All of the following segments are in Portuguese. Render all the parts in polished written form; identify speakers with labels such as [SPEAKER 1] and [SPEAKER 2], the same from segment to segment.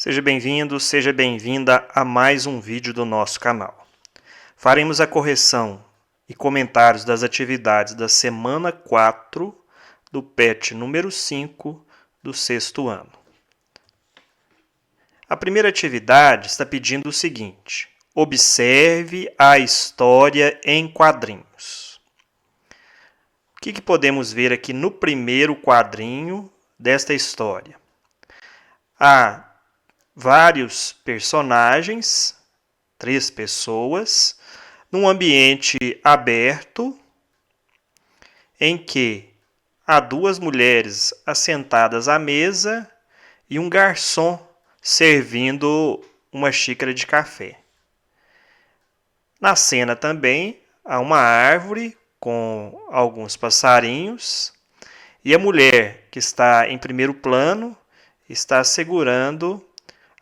[SPEAKER 1] Seja bem-vindo, seja bem-vinda a mais um vídeo do nosso canal. Faremos a correção e comentários das atividades da semana 4 do PET número 5 do 6º ano. A primeira atividade está pedindo o seguinte: observe a história em quadrinhos. O que podemos ver aqui no primeiro quadrinho desta história? Há vários personagens, 3 pessoas, num ambiente aberto em que há 2 mulheres assentadas à mesa e um garçom servindo uma xícara de café. Na cena também há uma árvore com alguns passarinhos e a mulher que está em primeiro plano está segurando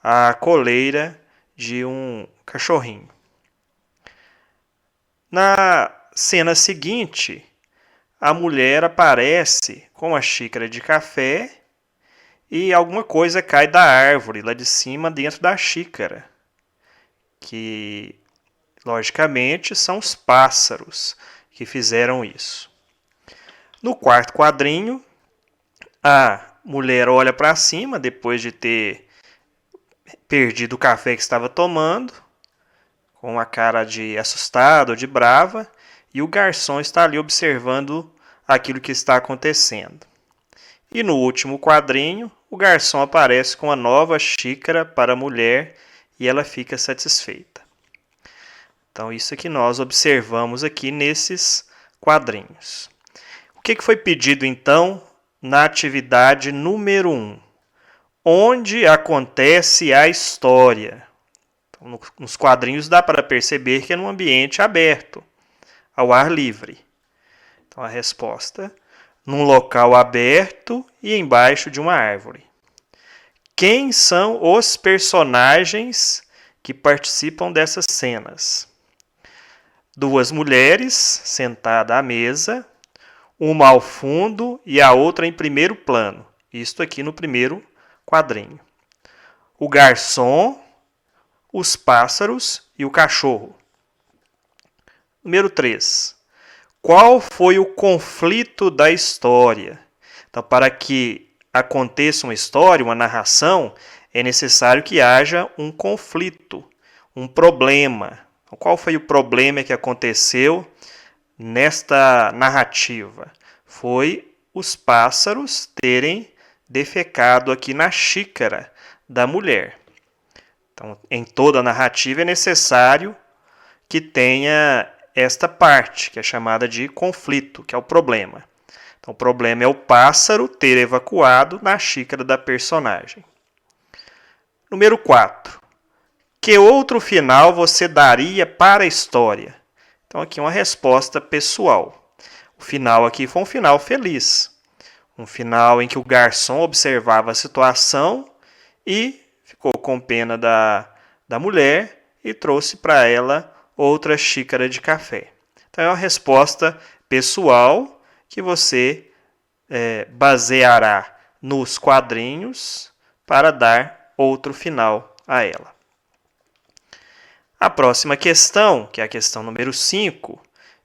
[SPEAKER 1] a coleira de um cachorrinho. Na cena seguinte, a mulher aparece com a xícara de café e alguma coisa cai da árvore lá de cima dentro da xícara, que logicamente são os pássaros que fizeram isso. No quarto quadrinho, a mulher olha para cima depois de ter perdido o café que estava tomando, com uma cara de assustada ou de brava, e o garçom está ali observando aquilo que está acontecendo. E no último quadrinho, o garçom aparece com uma nova xícara para a mulher e ela fica satisfeita. Então, isso é que nós observamos aqui nesses quadrinhos. O que foi pedido, então, na atividade número 1? Onde acontece a história? Então, nos quadrinhos dá para perceber que é num ambiente aberto, ao ar livre. Então, a resposta: num local aberto e embaixo de uma árvore. Quem são os personagens que participam dessas cenas? 2 mulheres sentadas à mesa, uma ao fundo e a outra em primeiro plano. Isto aqui no primeiro quadrinho. O garçom, os pássaros e o cachorro. Número 3. Qual foi o conflito da história? Então, para que aconteça uma história, uma narração, é necessário que haja um conflito, um problema. Qual foi o problema que aconteceu nesta narrativa? Foi os pássaros terem defecado aqui na xícara da mulher. Então, em toda a narrativa é necessário que tenha esta parte, que é chamada de conflito, que é o problema. Então, o problema é o pássaro ter evacuado na xícara da personagem. Número 4. Que outro final você daria para a história? Então, aqui uma resposta pessoal. O final aqui foi um final feliz. Um final em que o garçom observava a situação e ficou com pena da mulher e trouxe para ela outra xícara de café. Então, é uma resposta pessoal que você baseará nos quadrinhos para dar outro final a ela. A próxima questão, que é a questão número 5,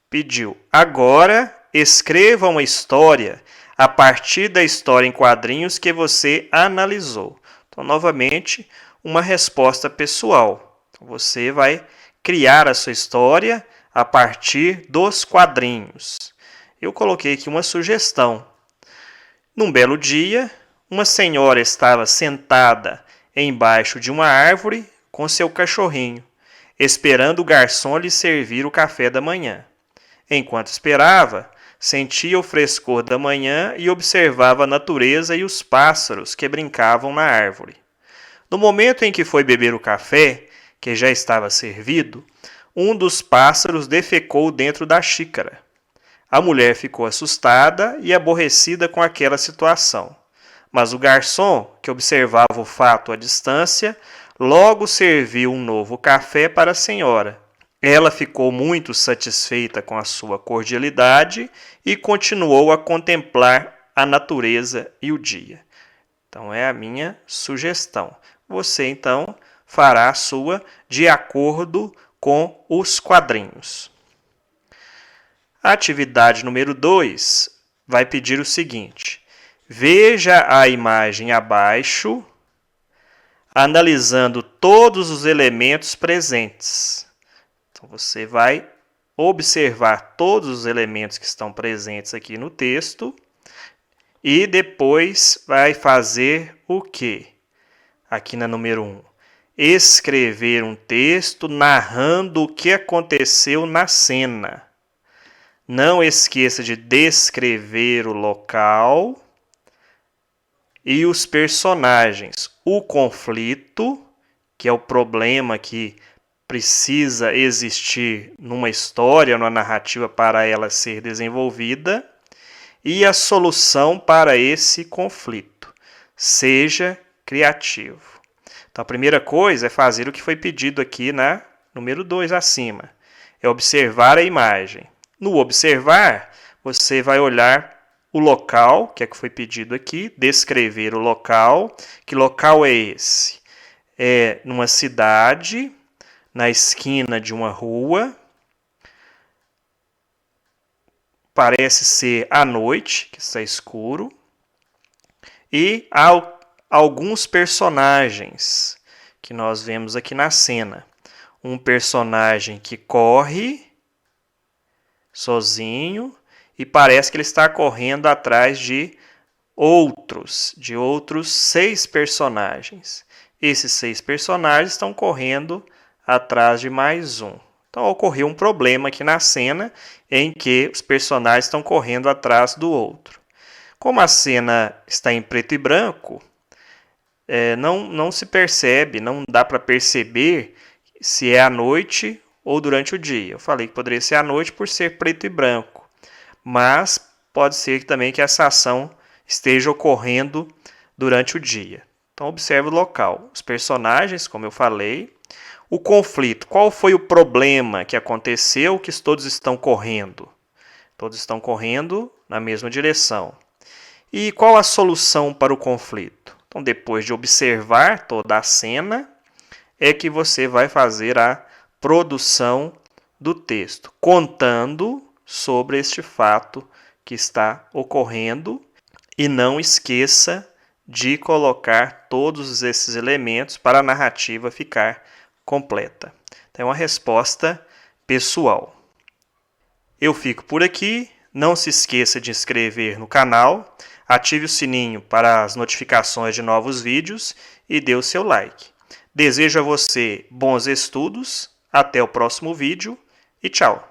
[SPEAKER 1] pediu: agora escreva uma história a partir da história em quadrinhos que você analisou. Então, novamente, uma resposta pessoal. Então, você vai criar a sua história a partir dos quadrinhos. Eu coloquei aqui uma sugestão. Num belo dia, uma senhora estava sentada embaixo de uma árvore com seu cachorrinho, esperando o garçom lhe servir o café da manhã. Enquanto esperava, sentia o frescor da manhã e observava a natureza e os pássaros que brincavam na árvore. No momento em que foi beber o café, que já estava servido, um dos pássaros defecou dentro da xícara. A mulher ficou assustada e aborrecida com aquela situação. Mas o garçom, que observava o fato à distância, logo serviu um novo café para a senhora. Ela ficou muito satisfeita com a sua cordialidade e continuou a contemplar a natureza e o dia. Então, é a minha sugestão. você então fará a sua de acordo com os quadrinhos. A atividade número 2 vai pedir o seguinte: veja a imagem abaixo, analisando todos os elementos presentes. Então, você vai observar todos os elementos que estão presentes aqui no texto e depois vai fazer o quê? Aqui na número 1. Escrever um texto narrando o que aconteceu na cena. Não esqueça de descrever o local e os personagens. O conflito, que é o problema que precisa existir numa história, numa narrativa para ela ser desenvolvida, e a solução para esse conflito. Seja criativo. Então, a primeira coisa é fazer o que foi pedido aqui na número 2 acima. É observar a imagem. No observar, você vai olhar o local, que é que foi pedido aqui, descrever o local. Que local é esse? É numa cidade, na esquina de uma rua. Parece ser à noite, que está escuro. E há alguns personagens que nós vemos aqui na cena. Um personagem que corre sozinho e parece que ele está correndo atrás de outros 6 personagens. Esses 6 personagens estão correndo atrás de mais um. Então ocorreu um problema aqui na cena em que os personagens estão correndo atrás do outro. Como a cena está em preto e branco, não se percebe, não dá para perceber se é à noite ou durante o dia. Eu falei que poderia ser à noite por ser preto e branco, mas pode ser também que essa ação esteja ocorrendo durante o dia. Então observe o local, os personagens, como eu falei, o conflito. Qual foi o problema que aconteceu que todos estão correndo? Todos estão correndo na mesma direção. E qual a solução para o conflito? Então, depois de observar toda a cena, é que você vai fazer a produção do texto, contando sobre este fato que está ocorrendo. E não esqueça de colocar todos esses elementos para a narrativa ficar completa. Então, é uma resposta pessoal. Eu fico por aqui. Não se esqueça de inscrever no canal, ative o sininho para as notificações de novos vídeos e dê o seu like. Desejo a você bons estudos, até o próximo vídeo e tchau!